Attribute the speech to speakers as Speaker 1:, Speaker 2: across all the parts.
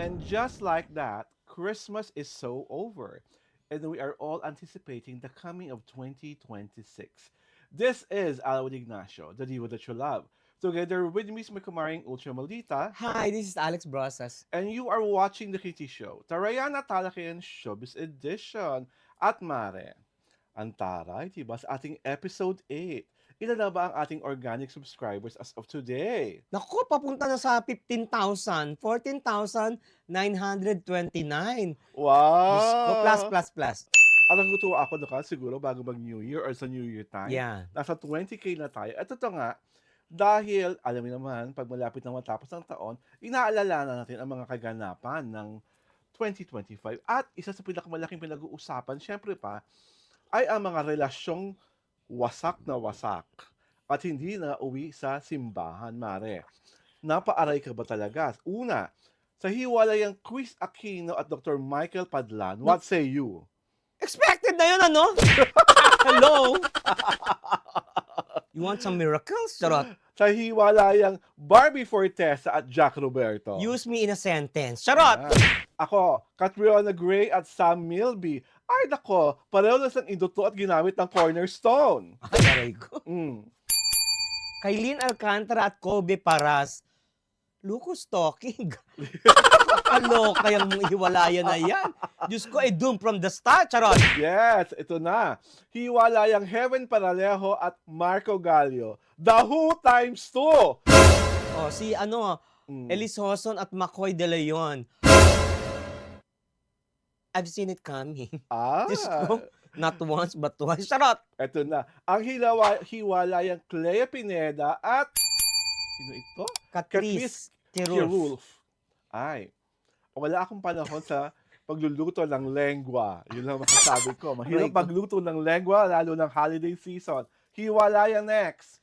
Speaker 1: And just like that, Christmas is so over. And we are all anticipating the coming of 2026. This is Alawad Ignacio, the diva that you love. Together with me is my kumaring Ultramalita,
Speaker 2: Hi, this is Alex Brosas.
Speaker 1: and you are watching The Kitty Show, Tarayana Talakayan Showbiz Edition. At Mare, ang taray, diba, sa ating episode 8. Ilan na ba ang ating organic subscribers as of today?
Speaker 2: Naku, papunta na sa 15,000, 14,929. Diyos ko, plus,
Speaker 1: Wow!
Speaker 2: plus, plus.
Speaker 1: At natutuwa ako doon siguro bago mag-New Year or sa New Year time,
Speaker 2: Yeah.
Speaker 1: nasa 20K na tayo. At ito nga, dahil, alam mo naman, pag malapit na matapos ng taon, inaalala na natin ang mga kaganapan ng 2025. At isa sa pinakamalaking pinag-uusapan, syempre pa, ay ang mga relasyong wasak na wasak at hindi na uwi sa simbahan, Mare. Napaaray ka ba talaga? Una, sa hiwalayang Chris Aquino at Dr. Michael Padlan, what say you?
Speaker 2: Expected na yun, ano? Hello? You want some miracles? Charot.
Speaker 1: Sa hiwalayang Barbie Fortesa at Jack Roberto.
Speaker 2: Use me in a sentence. Charot!
Speaker 1: Ako, Catriona Gray at Sam Milby. Ay, nako, pareho na siyang induto at ginamit ng cornerstone.
Speaker 2: Ay, aray ko.
Speaker 1: Mm.
Speaker 2: Kailin Alcantara at Kobe Paras. Lucas talking. Kaloka yung hiwalayan na yan. Diyos ko, doom from the start. Charot.
Speaker 1: Yes, ito na. Hiwalayang Heaven Paralejo at Marco Gallio. The Who times 2.
Speaker 2: Oh, si Elise Hoson at McCoy De Leon. I've seen it coming. Diyos ko, not once but twice. Charot!
Speaker 1: Ito na. Ang hiwalayang Clea Pineda at sino ito?
Speaker 2: Catrice Tirulf.
Speaker 1: Kirulf. Ay, wala akong panahon sa pagluluto ng lengua. Yun lang masasabi ko. Mahirap magluto ng lengua, lalo ng holiday season. Hiwalayang next.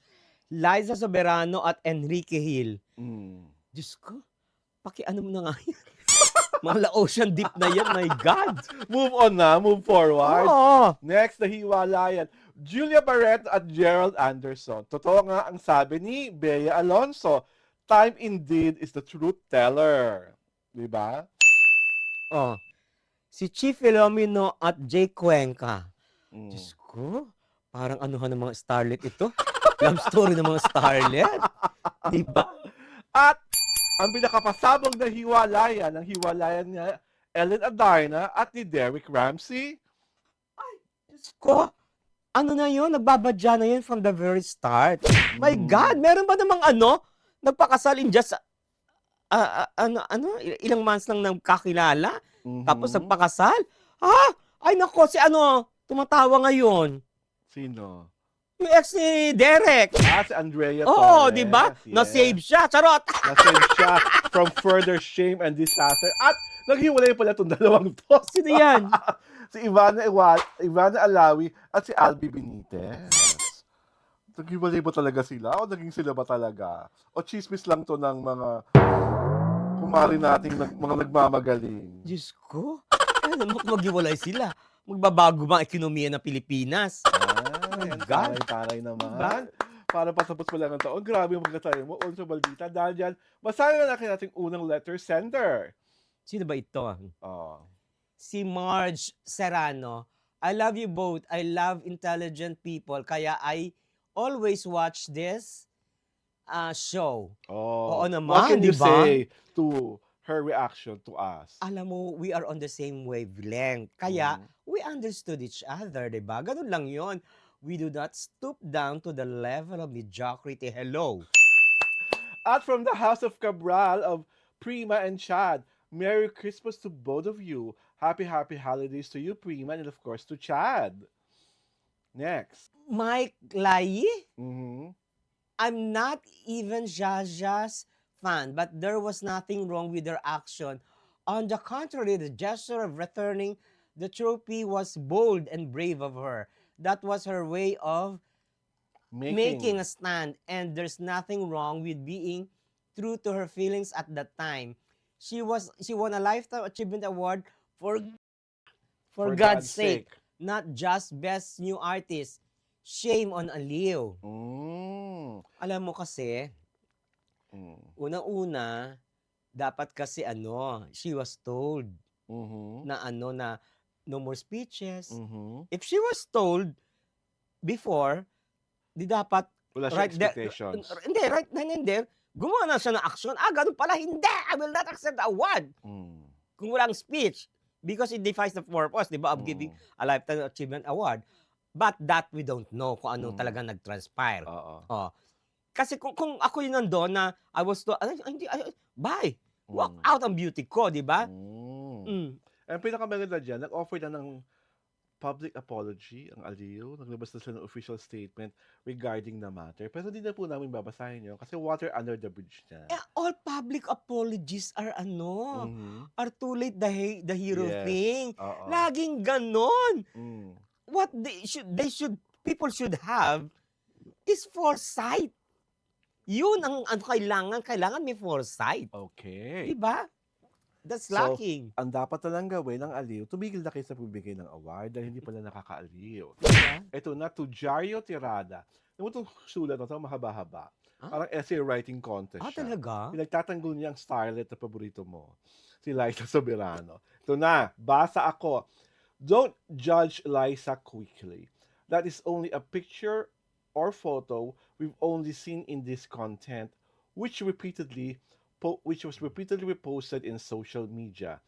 Speaker 2: Liza Soberano at Enrique Hill.
Speaker 1: Mm.
Speaker 2: Diyos ko, pakiano mo na nga yan. Mga ocean deep na yan, my God.
Speaker 1: Move on na, move forward.
Speaker 2: Oo.
Speaker 1: Next na hiwalayan, Julia Barreto at Gerald Anderson. Totoo nga ang sabi ni Bea Alonso, time indeed is the truth teller. Diba?
Speaker 2: Oh. Si Chief Filomeno at Jay Cuenca.
Speaker 1: Mm.
Speaker 2: Diyos ko, parang anuhan ng mga starlet ito. Love story ng mga starlet. Diba?
Speaker 1: At ang pinakapasabog na hiwalayan, ang hiwalayan niya, Ellen Adarna at ni Derek Ramsey.
Speaker 2: Diyos ko, ano na yun? Nagbabadya na yun from the very start. My
Speaker 1: Mm.
Speaker 2: God, meron ba namang nagpakasal in just, ilang months lang nagkakilala?
Speaker 1: Mhm.
Speaker 2: Tapos nagpakasal? Ay nako, tumatawa ngayon.
Speaker 1: Sino?
Speaker 2: Yung ex ni Derek.
Speaker 1: Si Andrea
Speaker 2: Oo,
Speaker 1: Torres.
Speaker 2: di ba?
Speaker 1: Yes.
Speaker 2: Na-save siya. Charot!
Speaker 1: Na-save siya from further shame and disaster. At naghiwalay pala itong dalawang to.
Speaker 2: Sino yan?
Speaker 1: Si Ivana Alawi at si Albi Benitez. Naghiwalay ba talaga sila? O naging sila ba talaga? O chismis lang to ng mga kumari nating mga nagmamagaling?
Speaker 2: Diyos ko. Ano mo maghiwalay sila? Magbabago ba ang ekonomiya ng Pilipinas?
Speaker 1: Ay,
Speaker 2: God.
Speaker 1: taray-taray naman.
Speaker 2: Diba?
Speaker 1: Para patapos mo lang ang taon. Grabe yung pagkatayo mo. Ultra Baldita. Dahil dyan, basahin na natin ating unang letter sender.
Speaker 2: Sino ba ito?
Speaker 1: Oh.
Speaker 2: Si Marge Serrano. I love you both. I love intelligent people. Kaya I always watch this show.
Speaker 1: Oh.
Speaker 2: Oo naman,
Speaker 1: What can you
Speaker 2: diba?
Speaker 1: say to her reaction to us?
Speaker 2: Alam mo, we are on the same wavelength. Kaya, we understood each other, di ba? Ganun lang yon. We do not stoop down to the level of mediocrity. Hello.
Speaker 1: At from the House of Cabral of Prima and Chad, Merry Christmas to both of you. Happy holidays to you, Prima, and of course to Chad. Next.
Speaker 2: Mike Lai,
Speaker 1: Mhm.
Speaker 2: I'm not even Jaja's fan, but there was nothing wrong with their action. On the contrary, the gesture of returning the trophy was bold and brave of her. That was her way of making a stand, and there's nothing wrong with being true to her feelings at that time. She won a Lifetime Achievement Award for God's sake, not just Best New Artist. Shame on Aliw.
Speaker 1: Mm.
Speaker 2: Alam mo kasi,
Speaker 1: Mm.
Speaker 2: unang-una, dapat kasi she was told
Speaker 1: Mhm.
Speaker 2: na no more speeches.
Speaker 1: Mhm.
Speaker 2: If she was told before, di dapat
Speaker 1: Wala siyang
Speaker 2: right there,
Speaker 1: expectations.
Speaker 2: hindi, right then and there, gumawa na siya ng action. Ganun pala, hindi! I will not accept the award.
Speaker 1: Hmm,
Speaker 2: Kung walang speech. Because it defies the purpose, di ba, of giving
Speaker 1: mm,
Speaker 2: a Lifetime Achievement Award. But that we don't know kung ano
Speaker 1: mhm.
Speaker 2: talaga nag-transpire.
Speaker 1: Oo.
Speaker 2: Oh. Kasi kung ako yung nandoon na I was to, hindi, bye. Walk
Speaker 1: Hmm,
Speaker 2: out ang beauty ko, di ba?
Speaker 1: hmm.
Speaker 2: Mm.
Speaker 1: Ang pinakamaganda diyan, nag-offer na ng public apology ang Aliw, naglabas na sila ng official statement regarding the matter. Pero hindi na po namin babasahin yun kasi water under the bridge na.
Speaker 2: All public apologies
Speaker 1: Mhm.
Speaker 2: are too late, the hero
Speaker 1: Yes,
Speaker 2: thing.
Speaker 1: oo.
Speaker 2: Laging ganon.
Speaker 1: Hmm,
Speaker 2: What people should have is foresight. Yun ang kailangan may foresight. Di
Speaker 1: okay.
Speaker 2: ba? That's
Speaker 1: So,
Speaker 2: lacking.
Speaker 1: ang dapat na lang gawin ng Aliw, tumigil na kayo sa pagbibigay ng award dahil hindi pala nakakaaliw.
Speaker 2: Di ba?
Speaker 1: Ito na, to Jario Tirada. Alam mo itong sulat na ito, mahaba-haba.
Speaker 2: Ah,
Speaker 1: Parang essay writing contest siya.
Speaker 2: talaga?
Speaker 1: Pinagtatanggol niya ang starlet na paborito mo, si Liza Soberano. Ito na, basa ako. Don't judge Liza quickly. That is only a picture or photo we've only seen in this content, which was repeatedly reposted in social media.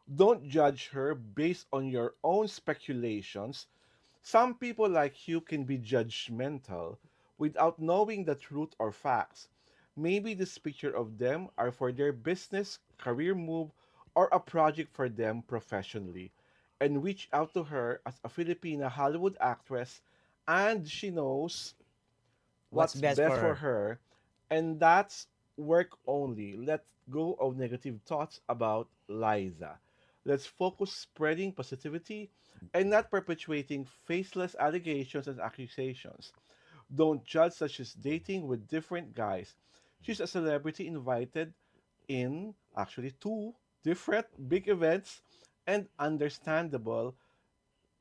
Speaker 1: Don't judge her based on your own speculations. Some people like you can be judgmental without knowing the truth or facts. Maybe this picture of them are for their business, career move, or a project for them professionally. And reach out to her as a Filipina Hollywood actress, and she knows
Speaker 2: What's
Speaker 1: what's
Speaker 2: best for
Speaker 1: best for
Speaker 2: her?
Speaker 1: her, and that's work only. Let go of negative thoughts about Liza. Let's focus spreading positivity and not perpetuating faceless allegations and accusations. Don't judge such as dating with different guys. She's a celebrity invited in actually two different big events, and understandable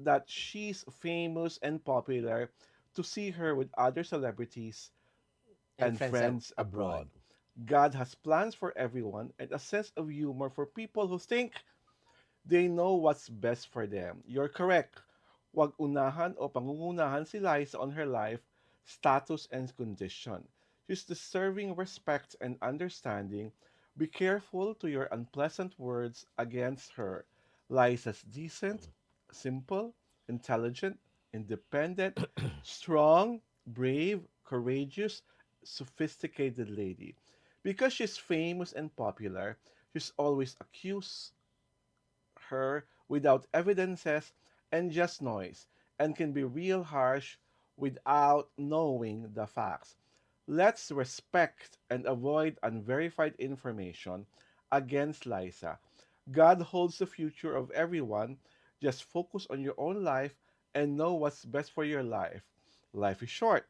Speaker 1: that she's famous and popular to see her with other celebrities
Speaker 2: And
Speaker 1: and
Speaker 2: friends
Speaker 1: friends
Speaker 2: abroad.
Speaker 1: abroad. God has plans for everyone and a sense of humor for people who think they know what's best for them. You're correct. Wag unahan o pangungunahan si Liza on her life, status, and condition. She's deserving respect and understanding. Be careful to your unpleasant words against her. Liza's decent, simple, intelligent, independent, strong, brave, courageous, sophisticated lady. Because she's famous and popular, she's always accused her without evidences and just noise, and can be real harsh without knowing the facts. Let's respect and avoid unverified information against Liza. God holds the future of everyone. Just focus on your own life and know what's best for your life. Life is short.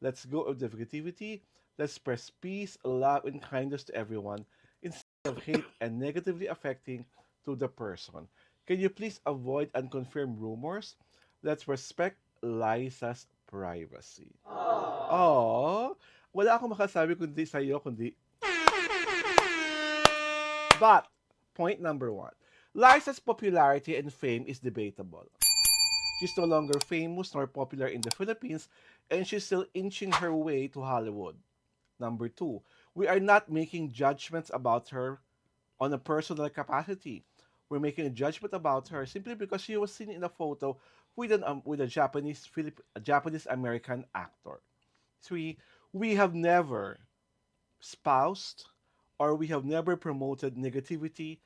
Speaker 1: Let's go of negativity. Let's spread peace, love, and kindness to everyone instead of hate and negatively affecting to the person. Can you please avoid unconfirmed rumors? Let's respect Liza's privacy. Oh, wala akong makasabi kundi sa'yo, kundi... But, point number one, Liza's popularity and fame is debatable. She's no longer famous nor popular in the Philippines, and she's still inching her way to Hollywood. Number two, we are not making judgments about her on a personal capacity. We're making a judgment about her simply because she was seen in a photo with a Japanese American actor. Three, we have never spoused or we have never promoted negativity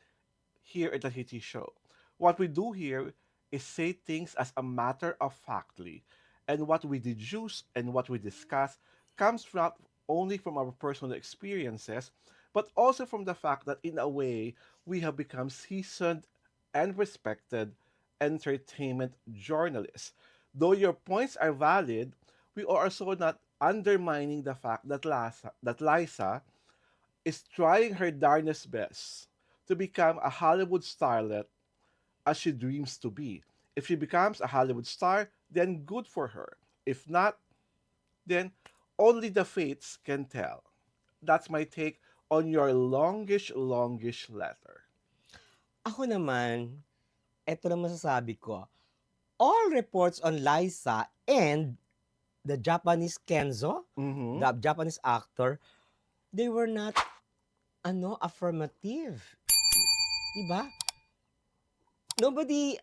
Speaker 1: here at the Hitty Show. What we do here is say things as a matter of factly, and what we deduce and what we discuss comes not only from our personal experiences, but also from the fact that in a way we have become seasoned and respected entertainment journalists. Though your points are valid, we are also not undermining the fact that Liza is trying her darnest best to become a Hollywood starlet as she dreams to be. If she becomes a Hollywood star, then good for her. If not, then only the fates can tell. That's my take on your longish letter?
Speaker 2: Ako naman, eto na masasabi ko. All reports on Liza and the Japanese Kenzo,
Speaker 1: Mhm.
Speaker 2: the Japanese actor, they were not affirmative. Diba? Nobody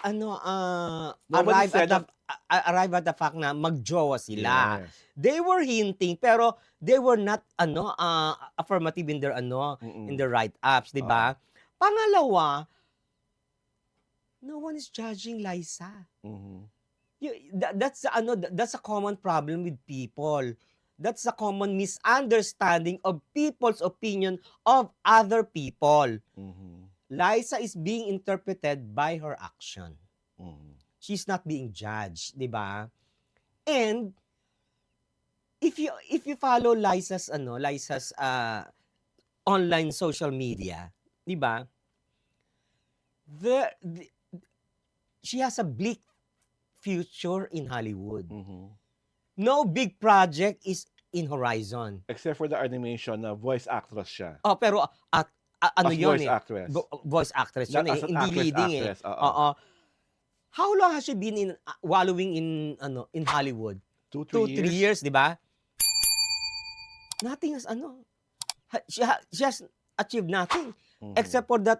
Speaker 1: Nobody said that.
Speaker 2: arrive at the fact na magjowa sila.
Speaker 1: Yes.
Speaker 2: They were hinting pero they were not affirmative in their in
Speaker 1: Mm-mm.
Speaker 2: their write-ups, 'di ba? Pangalawa, no one is judging Liza.
Speaker 1: Mhm.
Speaker 2: That's a common problem with people. That's a common misunderstanding of people's opinion of other people.
Speaker 1: Mhm.
Speaker 2: Liza is being interpreted by her action.
Speaker 1: Mhm.
Speaker 2: She's not being judged, 'di ba? And if you follow Liza's online social media, 'di ba? She has a bleak future in Hollywood.
Speaker 1: Mhm.
Speaker 2: No big project is in horizon.
Speaker 1: Except for the animation na voice actress siya.
Speaker 2: Oh, pero ano
Speaker 1: As
Speaker 2: 'yon
Speaker 1: voice
Speaker 2: eh?
Speaker 1: actress.
Speaker 2: Voice actress
Speaker 1: Not
Speaker 2: 'yun eh,
Speaker 1: as an
Speaker 2: hindi leading eh.
Speaker 1: actress. Oo.
Speaker 2: Oo. How long has she been in wallowing in Hollywood?
Speaker 1: 2, 3
Speaker 2: 2, 3
Speaker 1: years.
Speaker 2: years, 'di ba? Nothing has she has achieved nothing
Speaker 1: Mhm.
Speaker 2: except for that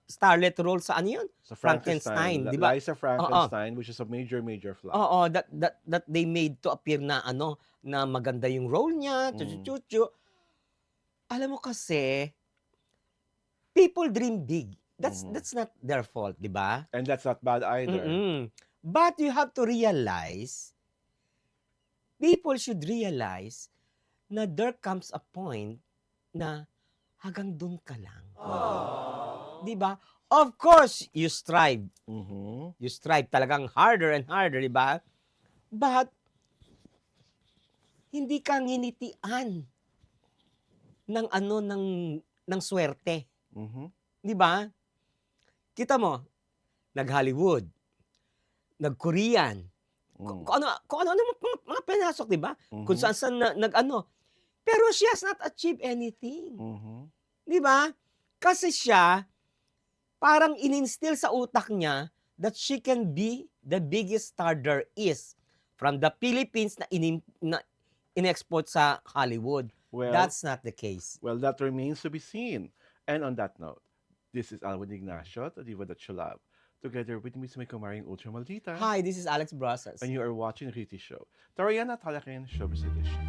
Speaker 2: starlet role sa ano 'yun?
Speaker 1: Sa
Speaker 2: Frankenstein, 'di ba?
Speaker 1: Liza Frankenstein, which is a major flop.
Speaker 2: Oo, that they made to appear na na maganda yung role niya,
Speaker 1: Mm.
Speaker 2: chuchu. Alam mo kasi, people dream big. That's not their fault, 'di ba?
Speaker 1: And that's not bad either.
Speaker 2: But you have to realize, people should realize na there comes a point na hanggang dun ka lang. 'Di ba? Of course, you strive.
Speaker 1: Mhm.
Speaker 2: You strive talagang harder and harder, 'di ba? But hindi ka nginitian ng swerte,
Speaker 1: Mhm.
Speaker 2: 'di ba? Kita mo, nag-Hollywood, nag-Korean,
Speaker 1: Mm.
Speaker 2: kung ano mga pinasok, 'di ba? Kung
Speaker 1: Mhm.
Speaker 2: saan pero she has not achieved anything.
Speaker 1: Mhm.
Speaker 2: 'Di ba? Kasi siya, parang in-instill sa utak niya that she can be the biggest star there is from the Philippines na in-export sa Hollywood.
Speaker 1: Well,
Speaker 2: That's not the case.
Speaker 1: well, that remains to be seen. And on that note, this is Alvin Ignacio, the diva that you love. Together with me, may kumaring Ultra Maldita.
Speaker 2: Hi, this is Alex Brasas.
Speaker 1: And you are watching Riti Show. Tarayan at Halakin Showbiz Edition.